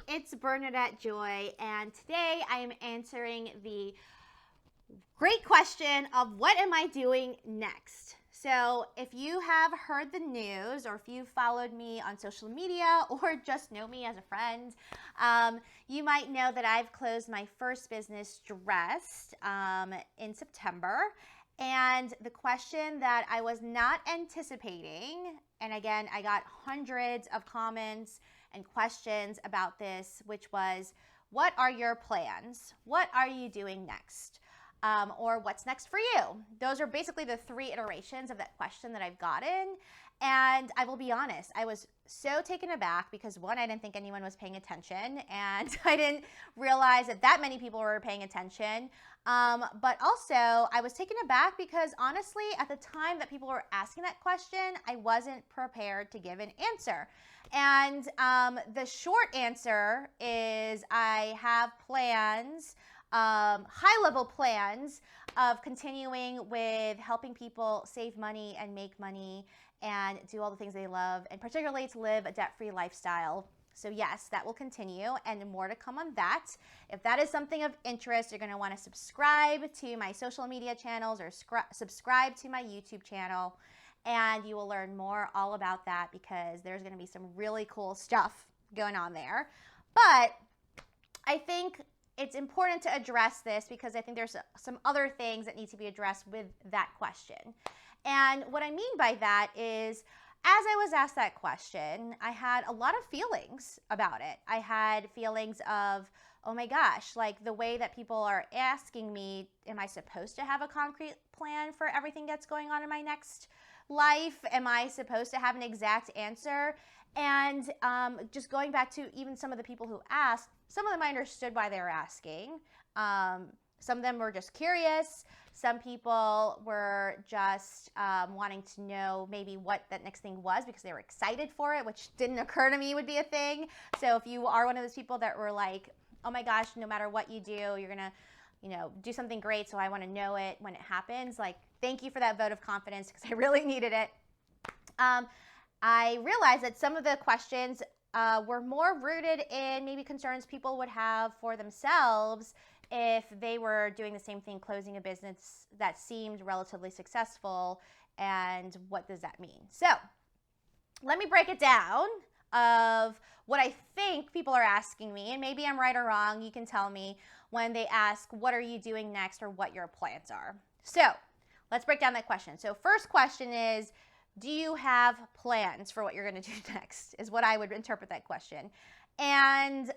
it's Bernadette Joy, and today I am answering the great question of what am I doing next? So, if you have heard the news, or if you've followed me on social media, or just know me as a friend, you might know that I've closed my first business, Dressed, in September. And the question that I was not anticipating, and again, I got hundreds of comments and questions about this, which was, what are your plans? What are you doing next? Or what's next for you? Those are basically the three iterations of that question that I've gotten. And I will be honest, I was so taken aback because one, I didn't think anyone was paying attention, and I didn't realize that many people were paying attention. But also, I was taken aback because honestly, at the time that people were asking that question, I wasn't prepared to give an answer. And the short answer is I have plans, high-level plans of continuing with helping people save money and make money and do all the things they love, and particularly to live a debt-free lifestyle. So yes, that will continue, and more to come on that. If that is something of interest, you're going to want to subscribe to my social media channels or subscribe to my YouTube channel, and you will learn more all about that because there's going to be some really cool stuff going on there. But I think it's important to address this because I think there's some other things that need to be addressed with that question. And what I mean by that is, as I was asked that question, I had a lot of feelings about it. I had feelings of, oh my gosh, like the way that people are asking me, am I supposed to have a concrete plan for everything that's going on in my next life? Am I supposed to have an exact answer? And just going back to even some of the people who asked, some of them I understood why they were asking. Some of them were just curious. Some people were just wanting to know maybe what that next thing was because they were excited for it, which didn't occur to me would be a thing. So if you are one of those people that were like, oh my gosh, no matter what you do, you're going to, do something great, so I want to know it when it happens. Like, thank you for that vote of confidence because I really needed it. I realized that some of the questions were more rooted in maybe concerns people would have for themselves if they were doing the same thing, closing a business that seemed relatively successful, and what does that mean? So let me break it down of what I think people are asking me, and maybe I'm right or wrong. You can tell me when they ask, what are you doing next, or what your plans are. So let's break down that question. So first question is, do you have plans for what you're going to do next, is what I would interpret that question. And the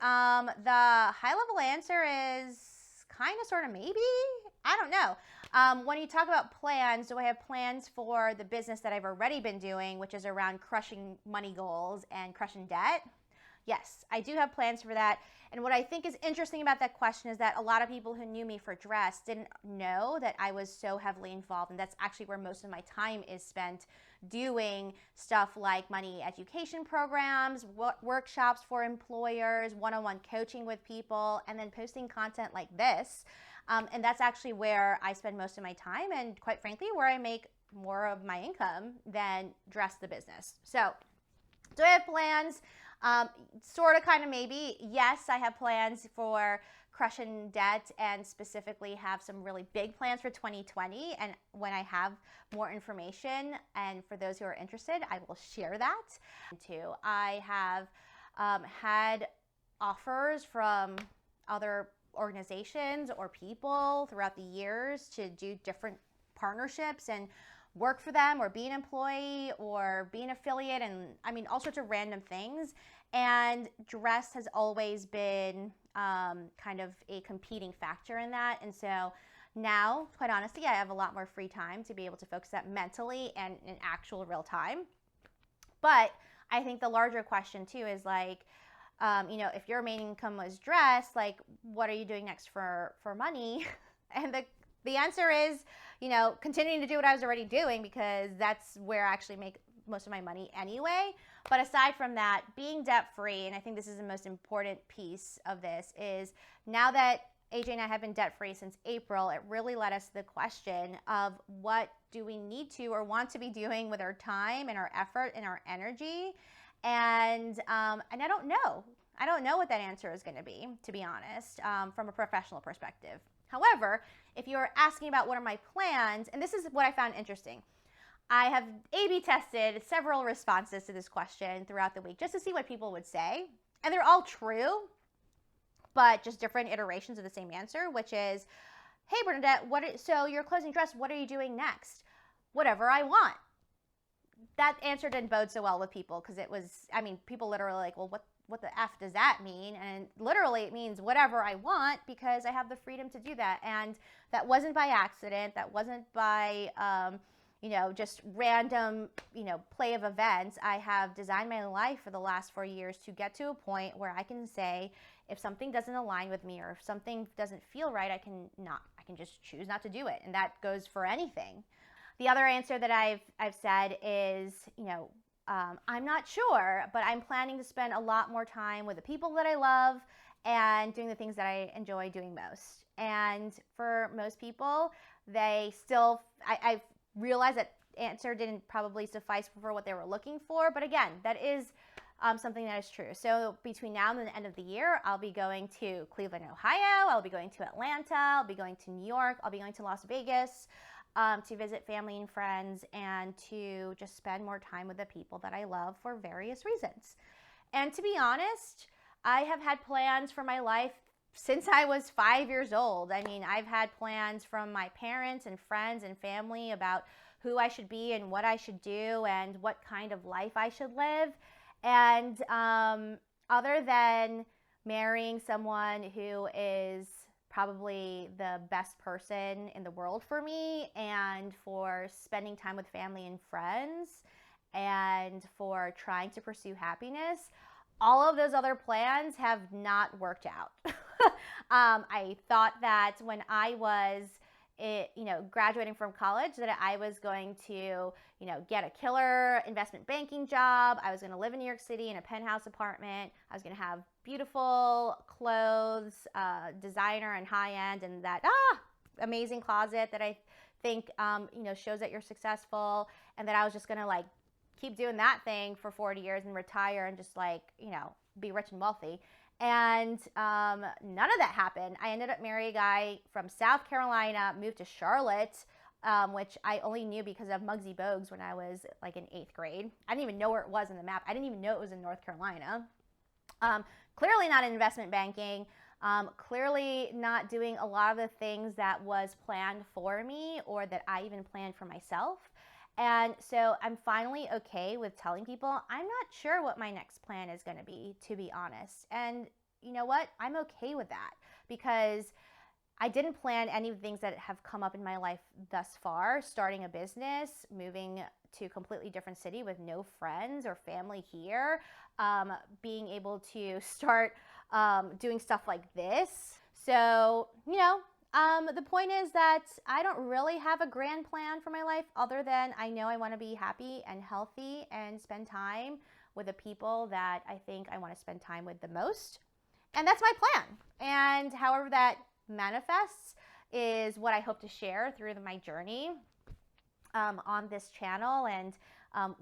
high-level answer is kind of, sort of, maybe. I don't know. When you talk about plans, do I have plans for the business that I've already been doing, which is around crushing money goals and crushing debt? Yes, I do have plans for that. And what I think is interesting about that question is that a lot of people who knew me for Dress didn't know that I was so heavily involved. And that's actually where most of my time is spent, doing stuff like money education programs, workshops for employers, one-on-one coaching with people, and then posting content like this. And that's actually where I spend most of my time, and quite frankly, where I make more of my income than Dress the business. So do I have plans? Sort of, kind of, maybe. Yes, I have plans for crushing debt, and specifically have some really big plans for 2020. And when I have more information, and for those who are interested, I will share that too. I have had offers from other organizations or people throughout the years to do different partnerships and work for them, or be an employee, or be an affiliate, and I mean all sorts of random things. And Dress has always been kind of a competing factor in that. And so now, quite honestly, I have a lot more free time to be able to focus that mentally and in actual real time. But I think the larger question too is like, if your main income was Dress, like, what are you doing next for money? And the answer is, continuing to do what I was already doing, because that's where I actually make most of my money anyway. But aside from that, being debt-free, and I think this is the most important piece of this, is now that AJ and I have been debt-free since April, it really led us to the question of, what do we need to or want to be doing with our time and our effort and our energy? And I don't know. I don't know what that answer is going to be honest, from a professional perspective. However, if you're asking about what are my plans, and this is what I found interesting, I have A/B tested several responses to this question throughout the week just to see what people would say. And they're all true, but just different iterations of the same answer, which is, hey, Bernadette, so you're closing dress, what are you doing next? Whatever I want. That answer didn't bode so well with people because it was, people literally like, well, what the F does that mean? And literally it means whatever I want because I have the freedom to do that. And that wasn't by accident. That wasn't by, just random, play of events. I have designed my life for the last 4 years to get to a point where I can say, if something doesn't align with me or if something doesn't feel right, I can just choose not to do it. And that goes for anything. The other answer that I've said is, I'm not sure, but I'm planning to spend a lot more time with the people that I love and doing the things that I enjoy doing most. And for most people, I've realized that answer didn't probably suffice for what they were looking for. But again, that is something that is true. So between now and the end of the year, I'll be going to Cleveland, Ohio. I'll be going to Atlanta. I'll be going to New York. I'll be going to Las Vegas to visit family and friends and to just spend more time with the people that I love for various reasons. And to be honest, I have had plans for my life since I was 5 years old. I've had plans from my parents and friends and family about who I should be and what I should do and what kind of life I should live. And other than marrying someone who is probably the best person in the world for me, and for spending time with family and friends, and for trying to pursue happiness, all of those other plans have not worked out. I thought that when I was graduating from college, that I was going to, get a killer investment banking job. I was going to live in New York City in a penthouse apartment. I was going to have beautiful clothes, designer and high end, and that amazing closet that I think shows that you're successful, and that I was just going to keep doing that thing for 40 years and retire and just be rich and wealthy. And none of that happened. I ended up marrying a guy from South Carolina, moved to Charlotte, which I only knew because of Muggsy Bogues when I was in 8th grade. I didn't even know where it was in the map. I didn't even know it was in North Carolina. Clearly not in investment banking. Clearly not doing a lot of the things that was planned for me or that I even planned for myself. And so I'm finally okay with telling people I'm not sure what my next plan is going to be honest. And you know what? I'm okay with that because I didn't plan any of the things that have come up in my life thus far. Starting a business, moving to a completely different city with no friends or family here, being able to start doing stuff like this. So, the point is that I don't really have a grand plan for my life other than I know I want to be happy and healthy and spend time with the people that I think I want to spend time with the most. And that's my plan. And however that manifests is what I hope to share through my journey on this channel and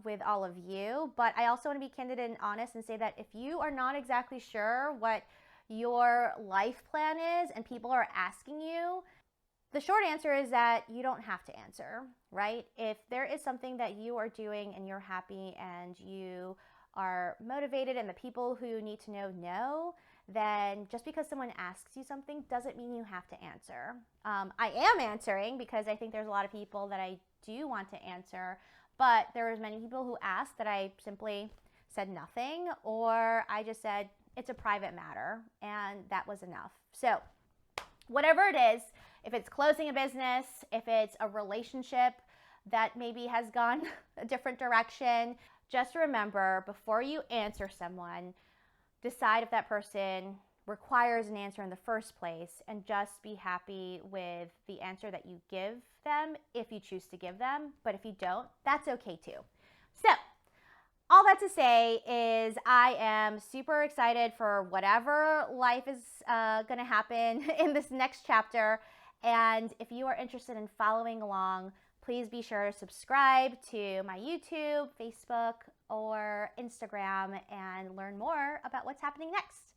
with all of you. But I also want to be candid and honest and say that if you are not exactly sure what your life plan is and people are asking you, the short answer is that you don't have to answer, right? If there is something that you are doing and you're happy and you are motivated and the people who need to know, then just because someone asks you something doesn't mean you have to answer. I am answering because I think there's a lot of people that I do want to answer, but there was many people who asked that I simply said nothing, or I just said, it's a private matter, and that was enough. So whatever it is, if it's closing a business, if it's a relationship that maybe has gone a different direction, just remember before you answer someone, decide if that person requires an answer in the first place, and just be happy with the answer that you give them if you choose to give them. But if you don't, that's okay too. So all that to say is I am super excited for whatever life is going to happen in this next chapter. And if you are interested in following along, please be sure to subscribe to my YouTube, Facebook, or Instagram and learn more about what's happening next.